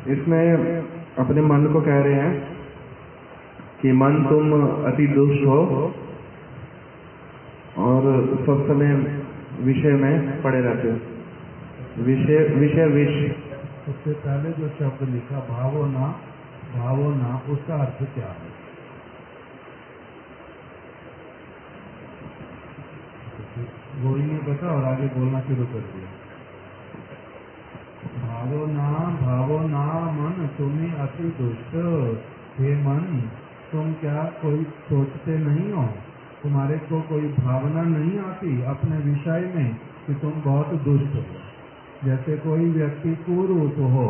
इसमें अपने मन को कह रहे हैं कि मन तुम अति दुष्ट हो और सब समय विषय में पड़े रहते हो। विषय विष। उससे पहले जो शब्द लिखा भावना, उसका अर्थ क्या है? वो ही नहीं पता और आगे बोलना शुरू कर दिया। भावना मन तुम्हें अति दुष्ट। हे मन, तुम क्या कोई सोचते नहीं हो? तुम्हारे को कोई भावना नहीं आती अपने विषय में कि तुम बहुत दुष्ट हो? जैसे कोई व्यक्ति कुरूप हो,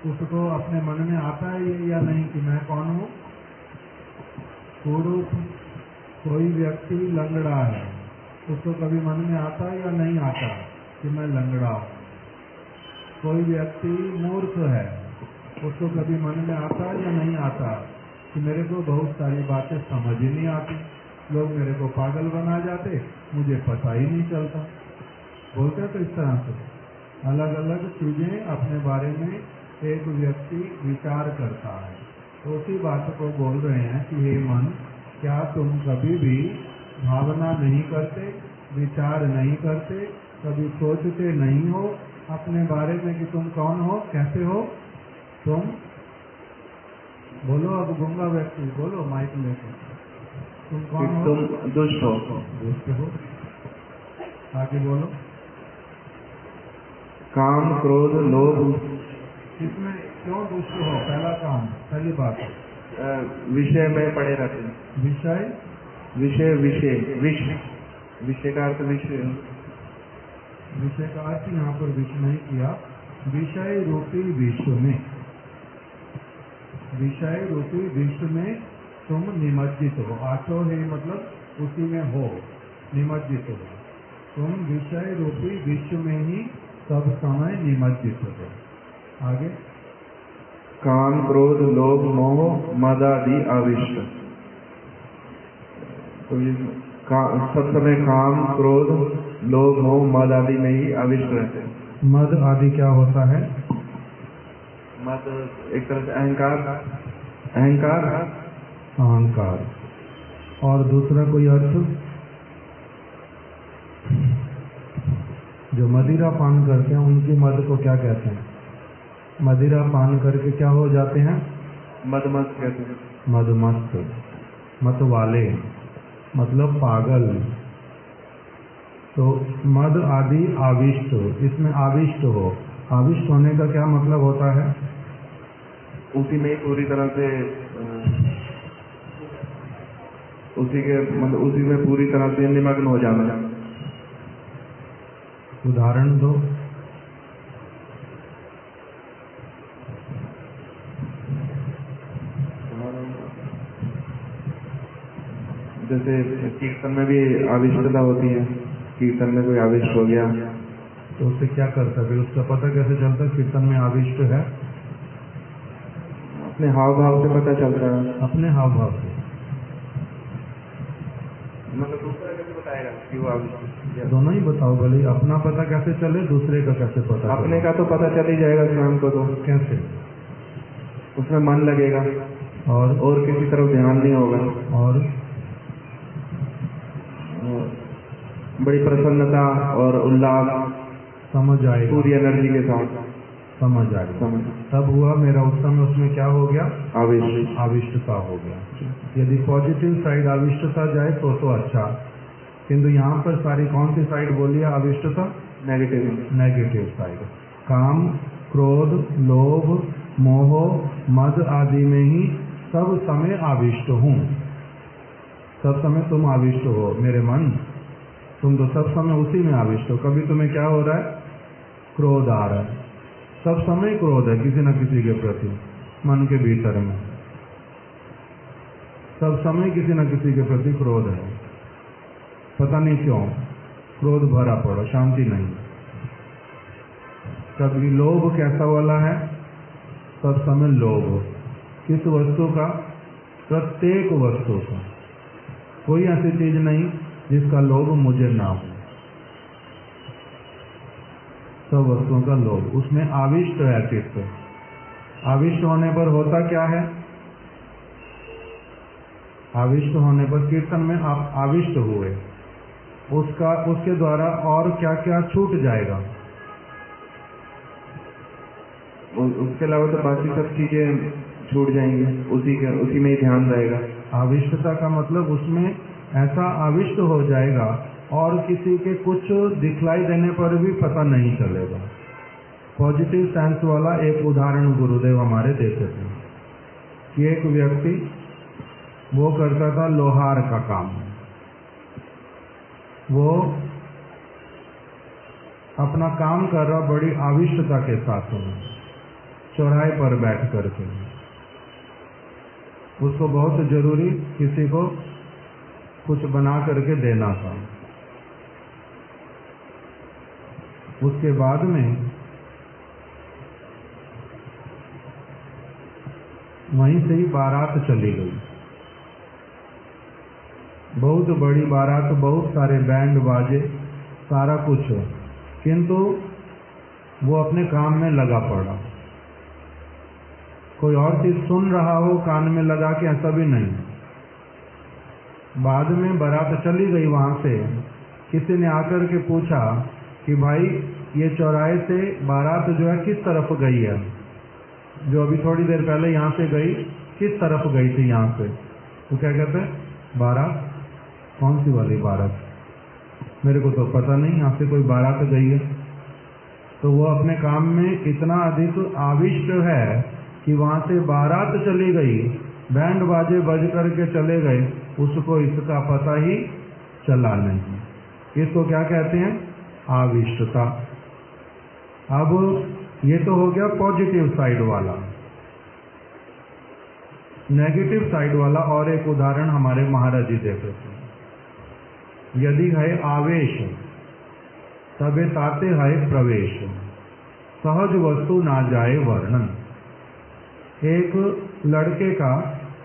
उसको अपने मन में आता है या नहीं कि मैं कौन हूँ? कुरूप। कोई व्यक्ति लंगड़ा है, उसको कभी मन में आता है या नहीं आता कि मैं लंगड़ा हूँ? कोई व्यक्ति मूर्ख है, उसको कभी मन में आता है या नहीं आता कि मेरे को बहुत सारी बातें समझ ही नहीं आती, लोग मेरे को पागल बना जाते, मुझे पता ही नहीं चलता। बोलते तो इस तरह से अलग अलग चीजें अपने बारे में एक व्यक्ति विचार करता है। तो उसी बात को बोल रहे हैं कि हे मन, क्या तुम कभी भी भावना नहीं करते, विचार नहीं करते, कभी सोचते नहीं हो अपने बारे में कि तुम कौन हो, कैसे हो? तुम बोलो, अब गूंगा व्यक्ति बोलो माइक लेकर, तुम कौन हो? तुम दुष्ट हो। दुष्ट हो। आगे बोलो। काम क्रोध लोभ। इसमें क्यों दुष्ट हो? पहला काम, पहली बात विषय में पड़े रहते हैं। विषय का अर्थ विषय का अर्थ यहाँ पर विषय नहीं किया। विषय रूपी विश्व में तुम निमज्जित हो। आठो है मतलब उसी में हो, निमज्जित हो। तुम विषय रूपी विश्व में ही सब समय निमज्जित हो। आगे। काम क्रोध लोभ मोह मद आदि आविष्ट। तो ये सब समय काम क्रोध लोभ मोह मद आदि में ही आविष्ट रहते हैं। मद आदि क्या होता है? मद एक तरह से अहंकार। और दूसरा कोई अर्थ? जो मदिरा पान करते हैं उनकी मद को क्या कहते हैं? मदिरा पान करके क्या हो जाते हैं? मदमस्त कहते हैं। मदमस्त, मत वाले, मतलब पागल। तो मद आदि आविष्ट, इसमें आविष्ट हो। आविष्ट होने का क्या मतलब होता है? उसी में पूरी तरह से उसी में पूरी तरह से निमग्न हो जाना। उदाहरण दो। जैसे कीर्तन में भी आविष्टता होती है, कीर्तन में कोई आविष्ट हो गया तो उससे क्या करता है? फिर उसका पता कैसे चलता है कीर्तन में आविष्ट है? अपने हाव भाव से पता चलता है। अपने हाव भाव से मतलब दूसरा कैसे बताएगा कि वो आविष्ट? दोनों ही बताओ। भले अपना पता कैसे चले, दूसरे का कैसे पता? अपने का तो पता चल ही जाएगा स्वयं को। तो कैसे? उसमें मन लगेगा और किसी तरफ ध्यान नहीं होगा और बड़ी प्रसन्नता और उल्लास समझ आएगा, पूरी एनर्जी के साथ समझ आएगा। तब हुआ मेरा उत्तम, उसमें क्या हो गया? आविष्टता हो गया। यदि पॉजिटिव साइड आविष्टता जाए तो अच्छा, किंतु यहाँ पर सारी कौन सी साइड बोली है? आविष्टता नेगेटिव साइड। काम क्रोध लोभ मोह मद आदि में ही सब समय आविष्ट हूँ। सब समय तुम आविष्ट हो मेरे मन, तुम तो सब समय उसी में आविष्ट हो। कभी तुम्हें क्या हो रहा है? क्रोध आ रहा है, सब समय क्रोध है किसी न किसी के प्रति, मन के भीतर में सब समय किसी न किसी के प्रति क्रोध है। पता नहीं क्यों क्रोध भरा पड़ा, शांति नहीं। कभी लोभ कैसा वाला है? सब समय लोभ। किस वस्तु का? प्रत्येक वस्तु का। कोई ऐसी चीज नहीं जिसका लोभ मुझे ना हो। सब वस्तुओं का लोभ, उसमें आविष्ट है चित्त। आविष्ट होने पर होता क्या है? आविष्ट होने पर कीर्तन में आप आविष्ट हुए, उसके द्वारा और क्या क्या छूट जाएगा? उसके अलावा तो बाकी सब चीजें छूट जाएंगी, उसी में ही ध्यान रहेगा। आविष्टता का मतलब उसमें ऐसा आविष्ट हो जाएगा और किसी के कुछ दिखलाई देने पर भी पता नहीं चलेगा। पॉजिटिव सेंस वाला एक उदाहरण गुरुदेव हमारे देते थे कि एक व्यक्ति वो करता था लोहार का काम। वो अपना काम कर रहा बड़ी आविष्टता के साथ में, चौराहे पर बैठ करके। उसको बहुत जरूरी किसी को कुछ बना करके देना था। उसके बाद में वहीं से ही बारात चली गई, बहुत बड़ी बारात, बहुत सारे बैंड बाजे, सारा कुछ, किंतु वो अपने काम में लगा पड़ा। कोई और चीज सुन रहा हो कान में लगा के, ऐसा भी नहीं। बाद में बारात चली गई, वहां से किसी ने आकर के पूछा कि भाई ये चौराहे से बारात जो है किस तरफ गई है, जो अभी थोड़ी देर पहले यहाँ से गई, किस तरफ गई थी यहाँ से? तो क्या कहते हैं, बारात? कौन सी वाली बारात? मेरे को तो पता नहीं, यहाँ से कोई बारात गई है। तो वो अपने काम में इतना अधिक आविष्ट है कि वहां से बारात चली गई, बैंड बाजे बज करके चले गए, उसको इसका पता ही चला नहीं। इसको क्या कहते हैं? आविष्टता। अब ये तो हो गया पॉजिटिव साइड वाला। नेगेटिव साइड वाला और एक उदाहरण हमारे महाराज जी देते थे। यदि है आवेश तबे ताते है प्रवेश, सहज वस्तु ना जाए वर्णन। एक लड़के का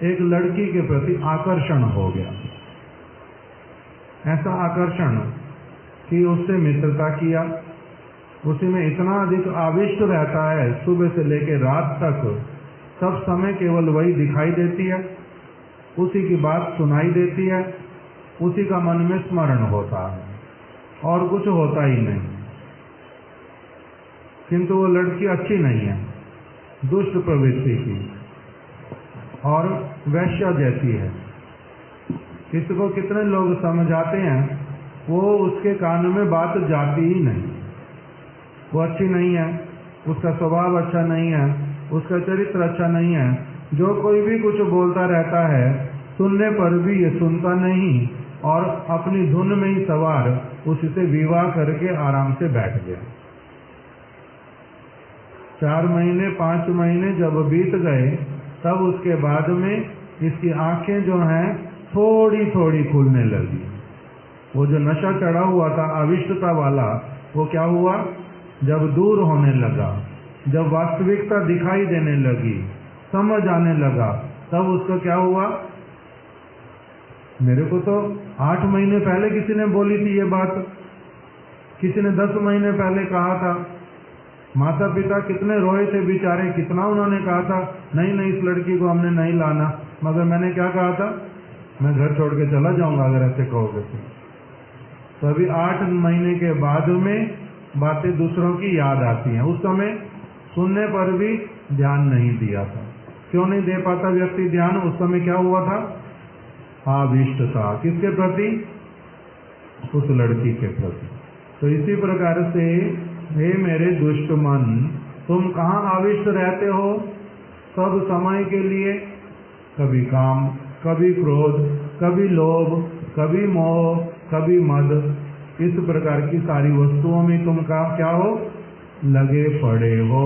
एक लड़की के प्रति आकर्षण हो गया, ऐसा आकर्षण कि उससे मित्रता किया, उसी में इतना अधिक आविष्ट रहता है, सुबह से लेकर रात तक सब समय केवल वही दिखाई देती है, उसी की बात सुनाई देती है, उसी का मन में स्मरण होता है और कुछ होता ही नहीं। किंतु वो लड़की अच्छी नहीं है, दुष्ट प्रवृत्ति की और वैश्या जैसी है। इसको कितने लोग समझाते हैं, वो उसके कान में बात जाती ही नहीं। वो अच्छी नहीं है, उसका स्वभाव अच्छा नहीं है, उसका चरित्र अच्छा नहीं है, जो कोई भी कुछ बोलता रहता है, सुनने पर भी ये सुनता नहीं और अपनी धुन में ही सवार उससे विवाह करके आराम से बैठ गया। 4 महीने 5 महीने जब बीत गए, तब उसके बाद में इसकी आंखें जो हैं थोड़ी थोड़ी खुलने लगी। वो जो नशा चढ़ा हुआ था आविष्टता वाला, वो क्या हुआ, जब दूर होने लगा, जब वास्तविकता दिखाई देने लगी, समझ आने लगा, तब उसका क्या हुआ, मेरे को तो 8 महीने पहले किसी ने बोली थी ये बात, किसी ने 10 महीने पहले कहा था, माता पिता कितने रोए थे बेचारे, कितना उन्होंने कहा था नहीं नहीं इस लड़की को हमने नहीं लाना, मगर मैंने क्या कहा था, मैं घर छोड़ के चला जाऊंगा अगर ऐसे कहोगे तो अभी 8 महीने के बाद में बातें दूसरों की याद आती हैं। उस समय सुनने पर भी ध्यान नहीं दिया था। क्यों नहीं दे पाता व्यक्ति ध्यान? उस समय क्या हुआ था, आविष्टता। किसके प्रति? उस लड़की के प्रति। तो इसी प्रकार से हे मेरे दुष्ट मन, तुम कहाँ आविष्ट रहते हो सब समय के लिए? कभी काम, कभी क्रोध, कभी लोभ, कभी मोह, कभी मद, इस प्रकार की सारी वस्तुओं में तुम क्या हो, लगे पड़े हो।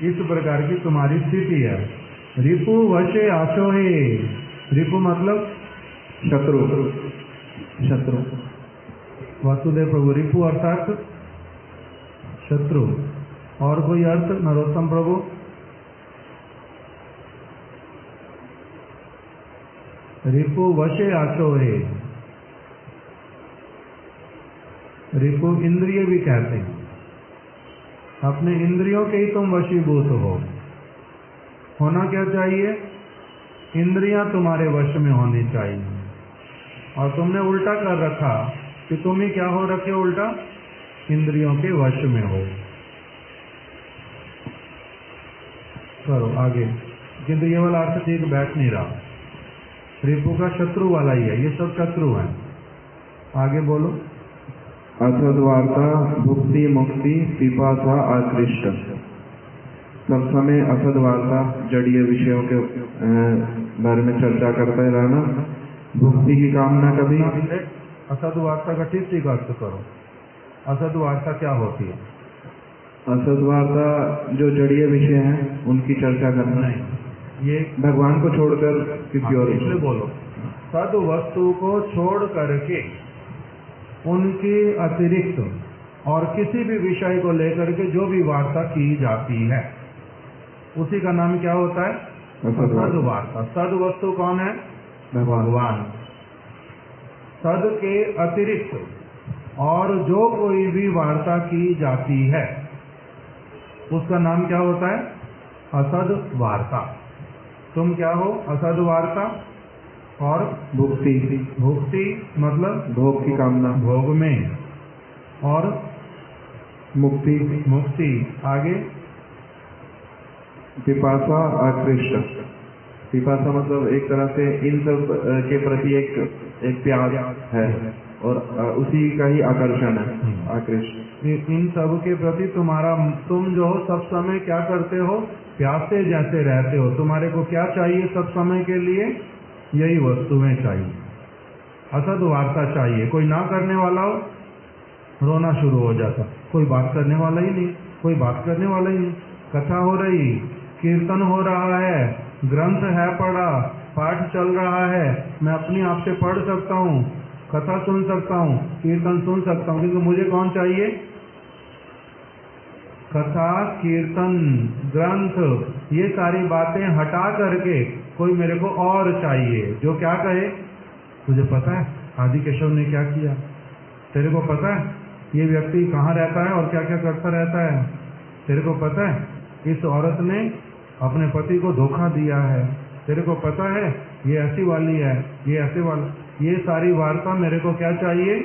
इस प्रकार की तुम्हारी स्थिति है। रिपु वशे आशो है। रिपु मतलब शत्रु, शत्रु। वासुदेव प्रभु रिपु अर्थात शत्रु। और कोई अर्थ नरोत्तम प्रभु? रिपु वशे आशो है। रिपु इंद्रिय भी कहते हैं। अपने इंद्रियों के ही तुम वशीभूत हो। होना क्या चाहिए? इंद्रियां तुम्हारे वश में होनी चाहिए। और तुमने उल्टा कर रखा कि तुम ही क्या हो रखे हो? उल्टा इंद्रियों के वश में हो। करो आगे, किंतु ये वाला अर्थ ठीक बैठ नहीं रहा। रिपु का शत्रु वाला ही है, ये सब शत्रु हैं। आगे बोलो। असद्वार्ता भुक्ति मुक्ति पिपासा आकृष्ट। सब समय असद्वार्ता जड़ीय विषयों के बारे में चर्चा करते रहना, भुक्ति की कामना कभी। असद्वार्ता का ठीक ठीक अर्थ करो। असद्वार्ता क्या होती है? असद्वार्ता जो जड़ीय विषय हैं उनकी चर्चा करना, नहीं, ये भगवान को छोड़कर किसी और इसलिए बोलो, सद वस्तु को छोड़ करके उनके अतिरिक्त और किसी भी विषय को लेकर के जो भी वार्ता की जाती है उसी का नाम क्या होता है? सद्वार्ता। सद वस्तु कौन है? भगवान। सद के अतिरिक्त और जो कोई भी वार्ता की जाती है उसका नाम क्या होता है? असद वार्ता। तुम क्या हो? असद वार्ता। और भुक्ति, भुक्ति मतलब भोग की कामना, भोग में। और मुक्ति, मुक्ति। आगे पिपासा आकृष्ट। पिपासा मतलब एक तरह से इन सब के प्रति एक प्यार है और उसी का ही आकर्षण है, आकृष्ट। इन सब के प्रति तुम जो हो सब समय क्या करते हो? प्यासे जैसे रहते हो। तुम्हारे को क्या चाहिए सब समय के लिए? यही वस्तुएं चाहिए। असद वार्ता चाहिए। कोई ना करने वाला हो, रोना शुरू हो जाता। कोई बात करने वाला ही नहीं, कोई बात करने वाला ही नहीं। कथा हो रही, कीर्तन हो रहा है, ग्रंथ है पढ़ा, पाठ चल रहा है, मैं अपनी आप से पढ़ सकता हूँ, कथा सुन सकता हूँ, कीर्तन सुन सकता हूँ, किंतु मुझे कौन चाहिए? कथा, कीर्तन, ग्रंथ, ये सारी बातें हटा करके कोई मेरे को और चाहिए जो क्या कहे, तुझे पता है आदि केशव ने क्या किया? तेरे को पता है ये व्यक्ति कहाँ रहता है और क्या क्या करता रहता है? तेरे को पता है इस औरत ने अपने पति को धोखा दिया है? तेरे को पता है ये ऐसी वाली है, ये ऐसे वाला। ये सारी वार्ता मेरे को क्या चाहिए?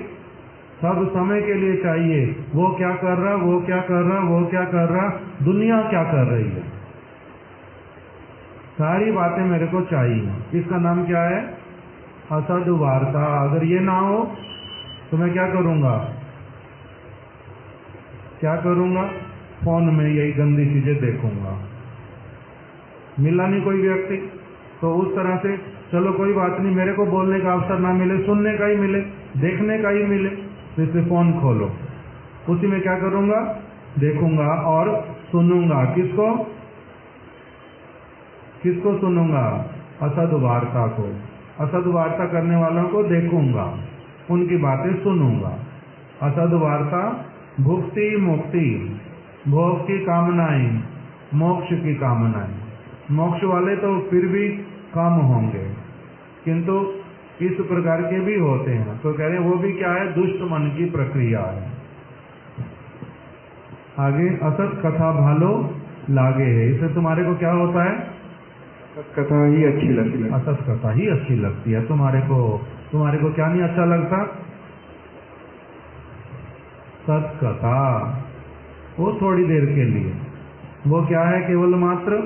सब समय के लिए चाहिए। वो क्या कर रहा, वो क्या कर रहा, वो क्या कर रहा, दुनिया क्या कर रही है, सारी बातें मेरे को चाहिए। इसका नाम क्या है? असद वार्ता। अगर ये ना हो तो मैं क्या करूंगा? क्या करूंगा? फोन में यही गंदी चीजें देखूंगा। मिला नहीं कोई व्यक्ति तो उस तरह से चलो कोई बात नहीं, मेरे को बोलने का अवसर ना मिले, सुनने का ही मिले, देखने का ही मिले, तो इसे फोन खोलो, उसी में क्या करूंगा? देखूंगा और सुनूंगा। किसको? किसको सुनूंगा? असद वार्ता को। असद वार्ता करने वालों को देखूंगा, उनकी बातें सुनूंगा। असद वार्ता भुक्ति मुक्ति, भोग की कामनाएं, मोक्ष की कामनाएं। मोक्ष वाले तो फिर भी काम होंगे, किंतु इस प्रकार के भी होते हैं। तो कह रहे हैं वो भी क्या है? दुष्ट मन की प्रक्रिया है। आगे असत कथा भालो लागे है। इससे तुम्हारे को क्या होता है? कथा ही अच्छी लगती है। असत कथा ही अच्छी लगती है तुम्हारे को क्या नहीं अच्छा लगता? सत कथा वो थोड़ी देर के लिए, वो क्या है? केवल मात्र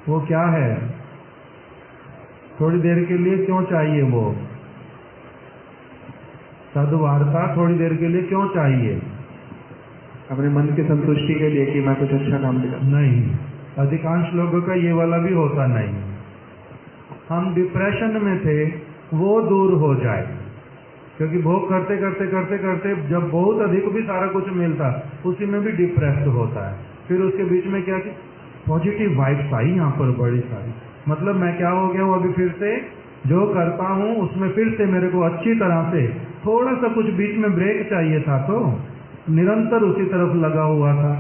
वो क्या है? थोड़ी देर के लिए क्यों चाहिए वो सद्वार्ता? थोड़ी देर के लिए क्यों चाहिए? अपने मन की संतुष्टि के लिए कि मैं कुछ अच्छा काम किया। नहीं, अधिकांश लोगों का ये वाला भी होता नहीं। हम डिप्रेशन में थे, वो दूर हो जाए, क्योंकि भोग करते करते करते करते जब बहुत अधिक भी सारा कुछ मिलता उसी में भी डिप्रेस्ड होता है। फिर उसके बीच में क्या कि पॉजिटिव वाइब्स आई यहाँ पर बड़ी सारी, मतलब मैं क्या हो गया हूँ, अभी फिर से जो करता हूँ उसमें फिर से मेरे को अच्छी तरह से, थोड़ा सा कुछ बीच में ब्रेक चाहिए था तो निरंतर उसी तरफ लगा हुआ था,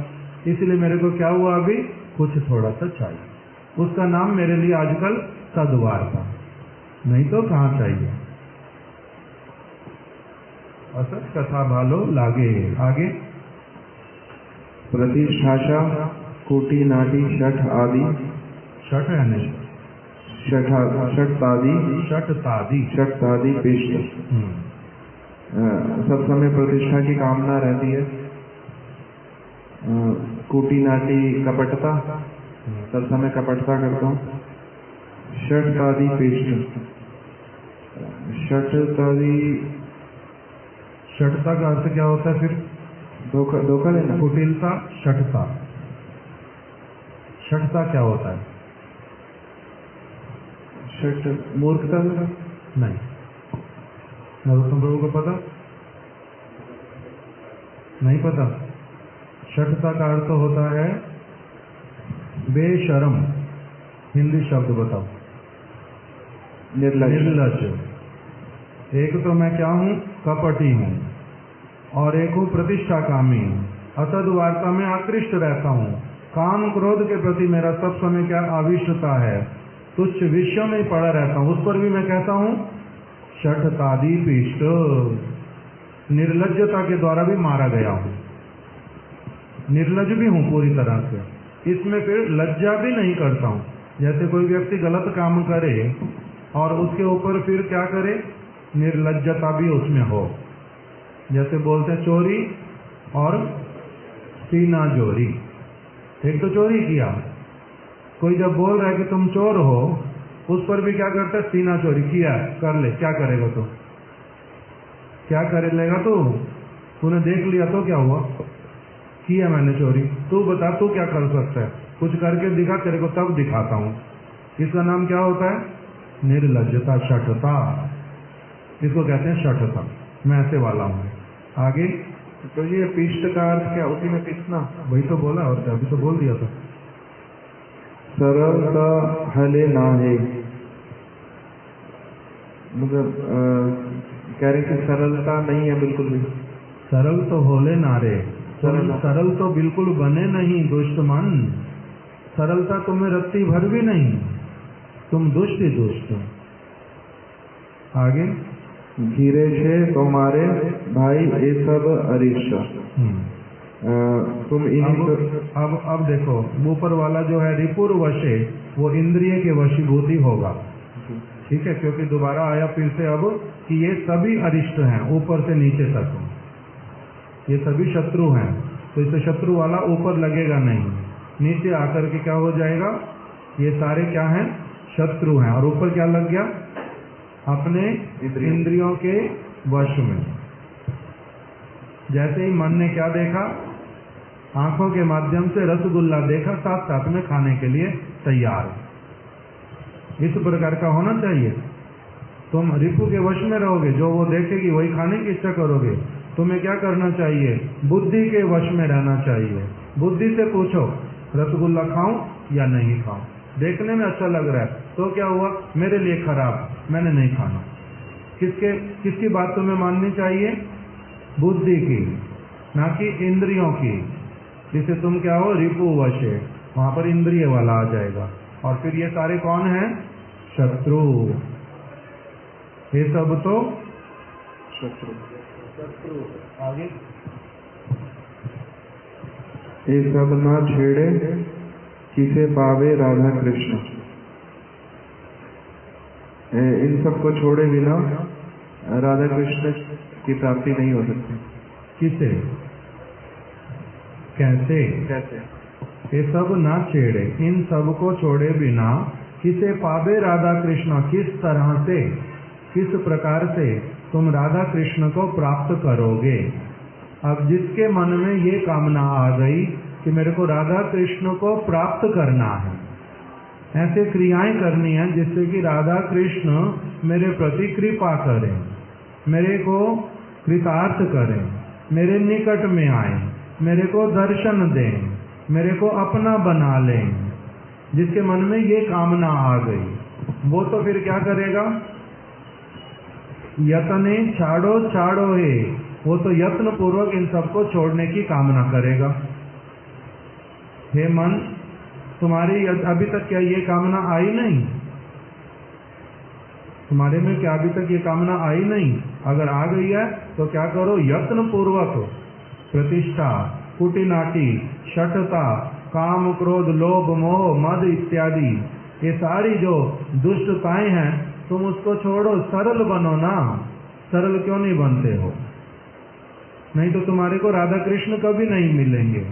इसलिए मेरे को क्या हुआ, अभी कुछ थोड़ा सा चाहिए। उसका नाम मेरे लिए आजकल सद्वार्ता, नहीं तो कहाँ चाहिए। असत कथा भालो लागे। आगे प्रतिष्ठाशा कुटी नाटी शठ आदि, शठ है नहीं, शठतादि शठतादि पिष्ट। सब समय प्रतिष्ठा की कामना रहती है। कुटी नाटी कपटता, सब समय कपटता करता हूँ। शठतादि पिष्ट, शठता का अर्थ क्या होता है फिर? धोखा देना। कुटिलता, शठता। शठता क्या होता है? शठ मूर्खता नहीं। नरोत्तम प्रभु को पता नहीं? पता। शठता का अर्थ होता है बेशरम। हिंदी शब्द बताओ। निर्लज्ज। एक तो मैं क्या हूँ? कपटी हूँ, और एक हूँ प्रतिष्ठा कामी हूँ। असद वार्ता में आकृष्ट रहता हूँ। काम क्रोध के प्रति मेरा सब समय क्या आविष्टता है। तुच्छ विषयों में पड़ा रहता हूँ, उस पर भी मैं कहता हूँ शठतादि पिष्ट। निर्लज्जता के द्वारा भी मारा गया हूँ। निर्लज्ज भी हूँ पूरी तरह से। इसमें फिर लज्जा भी नहीं करता हूँ। जैसे कोई व्यक्ति गलत काम करे और उसके ऊपर फिर क्या करे? निर्लज्जता भी उसमें हो। जैसे बोलते हैं चोरी और सीना चोरी। एक तो चोरी किया, कोई जब बोल रहा है कि तुम चोर हो, उस पर भी क्या करता है? सीना चोरी किया, कर ले। क्या करेगा तू? क्या कर लेगा तू? तूने देख लिया तो क्या हुआ? किया मैंने चोरी। तू बता, तू क्या कर सकता है? कुछ करके दिखा, तेरे को तब दिखाता हूँ। इसका नाम क्या होता है? निर्लज्जता, शठता। इसको कहते हैं शठता। मैं ऐसे वाला हूँ। आगे तो ये पिष्ट का अर्थ क्या? उसी में पिसना। वही तो बोला, और क्या? अभी तो बोल दिया था। सरलता हले ना है, मतलब कह रहे कि सरलता नहीं है बिल्कुल भी। सरल तो होले नारे, सरल तो बिल्कुल बने नहीं दुष्टमन। सरलता तुम्हें रत्ती भर भी नहीं, तुम दुष्ट ही दुष्ट। आगे धीरे छे तुम्हारे भाई ये सब अरिष्ट। तुम अब देखो, ऊपर वाला जो है रिपुर वशे, वो इंद्रिय के वशीभूति होगा। ठीक है, क्योंकि दोबारा आया फिर से अब कि ये सभी अरिष्ट हैं, ऊपर से नीचे तक ये सभी शत्रु हैं। तो इसे शत्रु वाला ऊपर लगेगा नहीं, नीचे आकर के क्या हो जाएगा? ये सारे क्या हैं? शत्रु हैं। और ऊपर क्या लग गया? अपने इंद्रियों के वश में। जैसे ही मन ने क्या देखा? आंखों के माध्यम से रसगुल्ला देखा, साथ साथ में खाने के लिए तैयार। इस प्रकार का होना चाहिए। तुम रिपु के वश में रहोगे, जो वो देखेगी वही खाने की इच्छा करोगे। तुम्हें क्या करना चाहिए? बुद्धि के वश में रहना चाहिए। बुद्धि से पूछो रसगुल्ला खाऊं या नहीं खाऊं। देखने में अच्छा लग रहा है तो क्या हुआ? मेरे लिए खराब, मैंने नहीं खाना। किसकी बात तुम्हें माननी चाहिए? बुद्धि की, ना कि इंद्रियों की। जिसे तुम क्या हो? रिपु वशे। वहां पर इंद्रिय वाला आ जाएगा। और फिर ये सारे कौन हैं? शत्रु। ये सब तो शत्रु। आगे ये सब ना छेड़े किसे पावे राधा कृष्ण। इन सबको छोड़े बिना राधा कृष्ण की प्राप्ति नहीं हो सकती। किसे? कैसे? ये सब ना छेड़े, इन सब को छोड़े बिना किसे पावे राधा कृष्ण। किस तरह से, किस प्रकार से तुम राधा कृष्ण को प्राप्त करोगे? अब जिसके मन में ये कामना आ गई कि मेरे को राधा कृष्ण को प्राप्त करना है, ऐसे क्रियाएं करनी है जिससे कि राधा कृष्ण मेरे प्रति कृपा करें, मेरे को कृतार्थ करें, मेरे निकट में आए, मेरे को दर्शन दें, मेरे को अपना बना लें। जिसके मन में ये कामना आ गई वो तो फिर क्या करेगा? यतने छाड़ो छाड़ो है, वो तो यत्न पूर्वक इन सबको छोड़ने की कामना करेगा। हे मन, तुम्हारी अभी तक क्या ये कामना आई नहीं? तुम्हारे में क्या अभी तक ये कामना आई नहीं? अगर आ गई है तो क्या करो? यत्न पूर्वक प्रतिष्ठा, कुटिनाटी, शठता काम क्रोध लोभ मोह मद इत्यादि ये सारी जो दुष्टताएं हैं तुम उसको छोड़ो, सरल बनो ना। सरल क्यों नहीं बनते हो? नहीं तो तुम्हारे को राधा कृष्ण कभी नहीं मिलेंगे।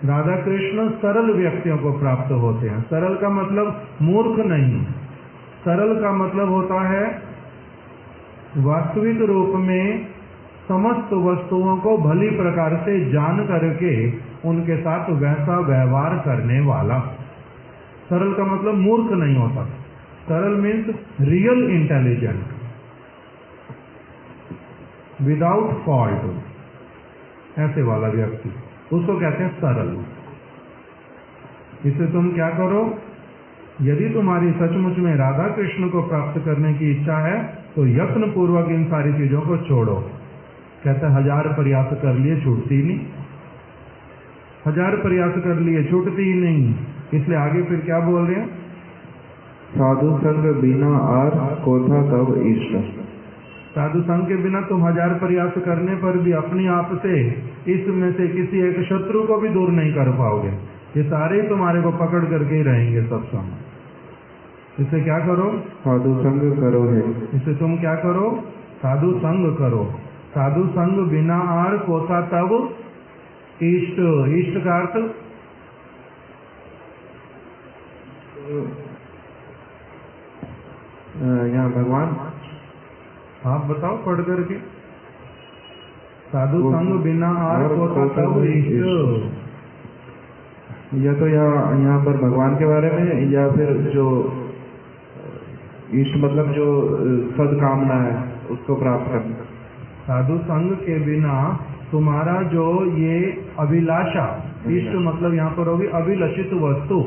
राधा कृष्ण सरल व्यक्तियों को प्राप्त होते हैं। सरल का मतलब मूर्ख नहीं, सरल का मतलब होता है वास्तविक रूप में समस्त वस्तुओं को भली प्रकार से जान करके उनके साथ वैसा व्यवहार करने वाला। सरल का मतलब मूर्ख नहीं होता। सरल means real intelligent, without fault, ऐसे वाला व्यक्ति, उसको कहते हैं सरल। इससे तुम क्या करो, यदि तुम्हारी सचमुच में राधा कृष्ण को प्राप्त करने की इच्छा है तो यत्न पूर्वक इन सारी चीजों को छोड़ो। कहते हैं 1000 प्रयास कर लिए छूटती नहीं, 1000 प्रयास कर लिए छूटती ही नहीं। इसलिए आगे फिर क्या बोल रहे हैं? साधु संग बिना आर कोथा तब इष्ट। साधु संग के बिना तुम 1000 प्रयास करने पर भी अपने आप से इसमें से किसी एक शत्रु को भी दूर नहीं कर पाओगे। ये सारे तुम्हारे को पकड़ करके ही रहेंगे सब समय। इससे क्या करो? साधु संग करो है। इससे तुम क्या करो? साधु संग करो। साधु संग बिना आर कोथा तब इष्ट। इष्ट का अर्थ यहाँ भगवान, आप बताओ पढ़ करके। साधु संग बिना आर कोथा तब इष्ट। या तो यहाँ पर भगवान के बारे में, या फिर जो इष्ट मतलब जो सदकामना है उसको प्राप्त करना। साधु संग के बिना तुम्हारा जो ये अभिलाषा, इष्ट मतलब यहाँ पर होगी अभिलषित वस्तु।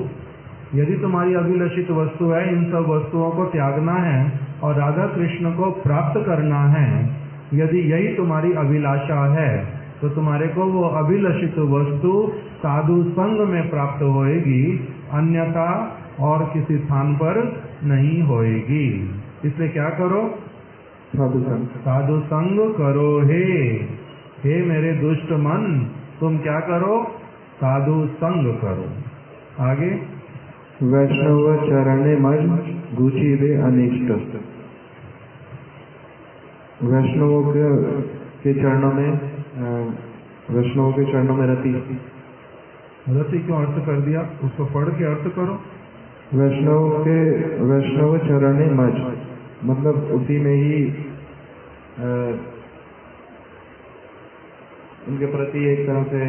यदि तुम्हारी अभिलषित वस्तु है, इन सब वस्तुओं को त्यागना है और राधा कृष्ण को प्राप्त करना है, यदि यही तुम्हारी अभिलाषा है तो तुम्हारे को वो अभिलषित वस्तु साधु संग में प्राप्त होएगी, अन्यथा और किसी स्थान पर नहीं होएगी। इसलिए क्या करो? साधु संग। साधु संग करो हे मेरे दुष्ट मन, तुम क्या करो? साधु संग करो। आगे, वैष्णव चरणे मज गुची वे अनिष्ट। वैष्णवों के चरणों में, वैष्णवों के चरणों में रति। रति क्यों अर्थ कर दिया? उसको पढ़ के अर्थ करो। वैष्णव चरणे मज मतलब उसी में ही उनके प्रति एक तरह से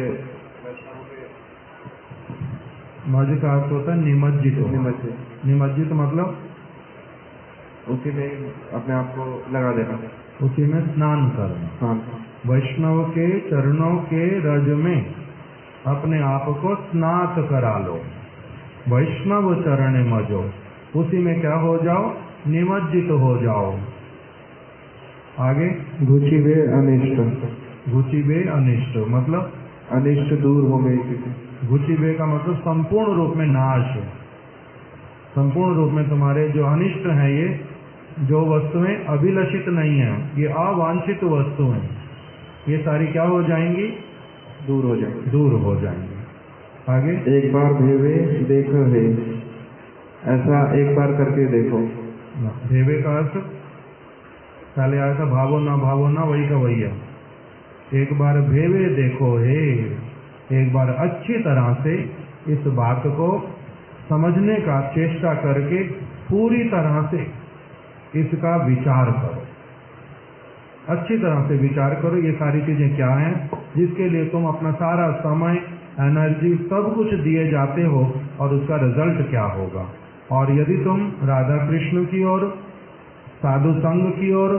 मज का अर्थ होता है निमज्जित। निमज्जित मतलब उसी में अपने आप को लगा देना, उसी में स्नान करना। वैष्णव के चरणों के रज में अपने आप को स्नात करा लो। वैष्णव चरण मजो, उसी में क्या हो जाओ? निमज्जित हो जाओ। आगे, घुचिबे अनिष्ट। घुचिबे अनिष्ट मतलब अनिष्ट दूर हो गई। घुचिबे का मतलब संपूर्ण रूप में नाश। संपूर्ण रूप में तुम्हारे जो अनिष्ट है, ये जो वस्तुएं अभिलषित नहीं है, ये अवांछित वस्तुएं, ये सारी क्या हो जाएंगी? दूर हो जाएंगी। दूर हो जाएंगी। आगे, एक बार भेवे देखो है, ऐसा एक बार करके देखो। भेवे का अर्थ पहले आया था भावो ना वही का वही है। एक बार भेवे देखो है, एक बार अच्छी तरह से इस बात को समझने का चेष्टा करके पूरी तरह से इसका विचार करो। अच्छी तरह से विचार करो ये सारी चीजें क्या हैं जिसके लिए तुम अपना सारा समय, एनर्जी, सब कुछ दिए जाते हो और उसका रिजल्ट क्या होगा। और यदि तुम राधा कृष्ण की ओर, साधु संग की ओर,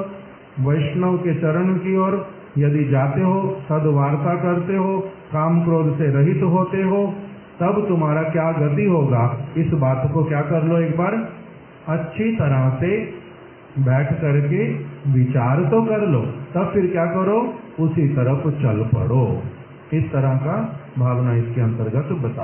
वैष्णव के चरण की ओर यदि जाते हो, सद्वार्ता करते हो, काम क्रोध से रहित होते हो, तब तुम्हारा क्या गति होगा, इस बात को क्या कर लो, एक बार अच्छी तरह से बैठ करके विचार तो कर लो, तब फिर क्या करो, उसी तरफ चल पड़ो। इस तरह का भावना इसके अंतर्गत बता।